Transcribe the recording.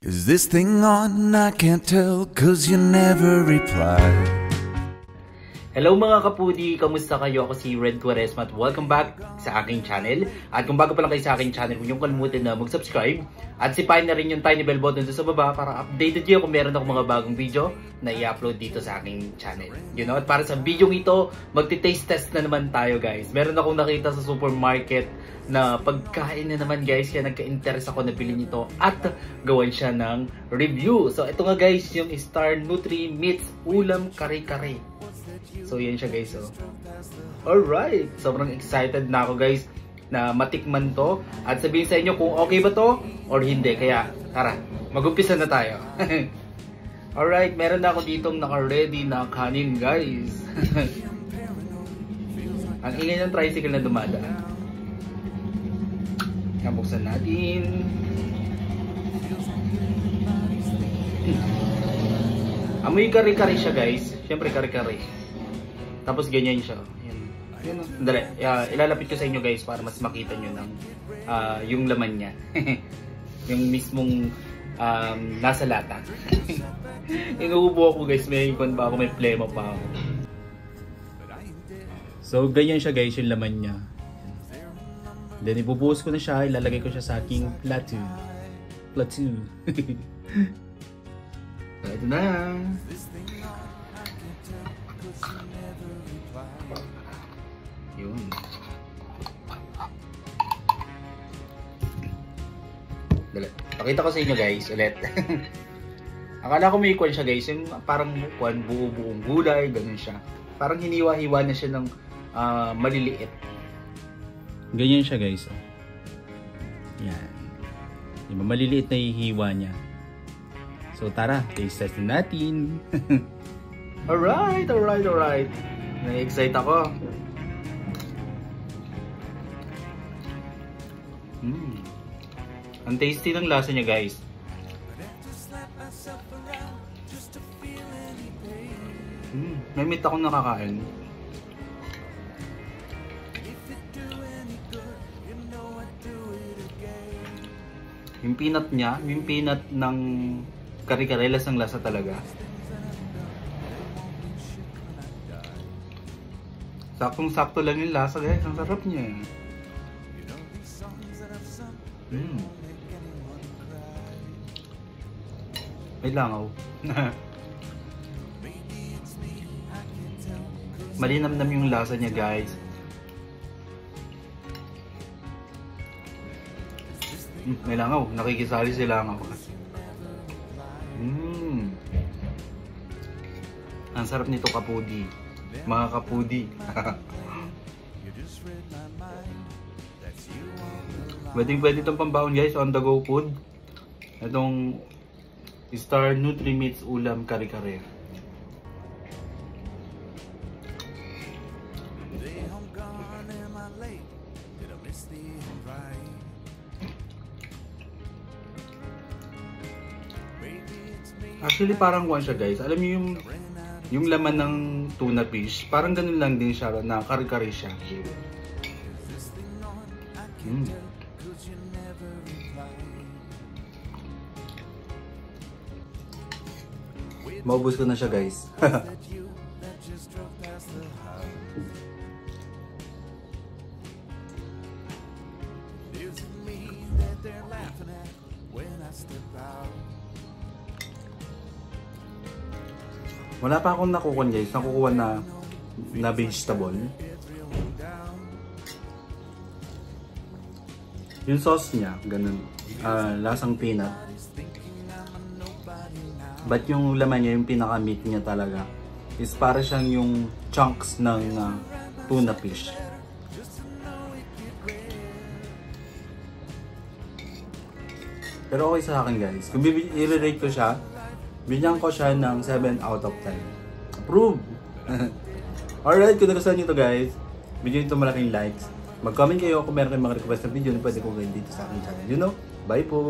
Is this thing on? I can't tell cause you never reply. Hello mga kapudi! Kamusta kayo? Ako si Red Quaresma at welcome back sa aking channel. At kung bago pa lang kayo sa aking channel, huwag niyong kalimutan na mag-subscribe at sipahin na rin yung tiny bell button sa baba para updated kayo kung meron ako mga bagong video na i-upload dito sa aking channel. You know, at para sa video ito, magti-taste test na naman tayo guys. Meron akong nakita sa supermarket na pagkain na naman guys, kaya nagka-interest ako na bilhin ito at gawan siya ng review. So ito nga guys, yung Star Nutri Meats Ulam Kare-Kare. So yan siya guys. So, alright, sobrang excited na ako guys na matikman to at sabihin sa inyo kung okay ba to or hindi. Kaya tara, mag-umpisa na tayo. Alright, meron na ako ditong naka-ready na kanin guys. Ang ingay ng tricycle na dumadaan. Buksan natin. Amoy kare-kare siya guys. Siyempre kare-kare. Tapos ganyan siya. Yan. Dali. Ilalapit ko sa inyo guys para mas makita nyo ng yung laman niya. Yung mismong nasa lata. Inuubo ako guys. May ikon pa ako. May plema pa ako. So ganyan siya guys yung laman niya. Then ibubuhos ko na siya, ilalagay ko siya sa aking plato. Ito na. Yun. Dali. Pakita ko sa inyo guys ulit. Akala ko may ikon siya guys, yung parang buo-buong gulay, ganun siya. Parang hiniwa-hiwa na siya ng maliliit. Ganyan siya guys. Yan. Diba, maliliit na hihiwa niya. So tara, taste test natin. Alright. Na-excite ako. Ang tasty ng lasa niya guys. May meat akong nakakain. Yung peanut niya, yung peanut ng kare-kare, lasang lasa talaga. Saktong-sakto lang yung lasa guys, ang sarap niya. May langaw. Malinamnam yung lasa niya guys. May langaw, nakikisali si langaw. Ang sarap nito kapudi. Mga kapudi. Pwede itong pambaon guys, on the go food. Itong Star Nutri Meats Ulam Kare-Kare. Actually parang one siya guys. Alam niyo yung laman ng tuna fish, parang ganun lang din siya na kare-kare siya. Maubos ko na siya guys. Wala pa akong nakukuha guys, nakukuha na vegetable. Yung sauce niya, ganun, lasang peanut. But yung laman niya, yung pinaka-meat niya talaga, is para siyang yung chunks ng tuna fish. Pero okay sa akin guys, kung i-rate ko siya, binigyan ko siya ng 7 out of 10. Approve! Alright, kung nagustuhan nyo ito guys, bigyan nyo ito malaking likes. Mag-comment kayo kung meron kayong mga request na video na pwede kong gawin dito sa aking channel. You know, bye po!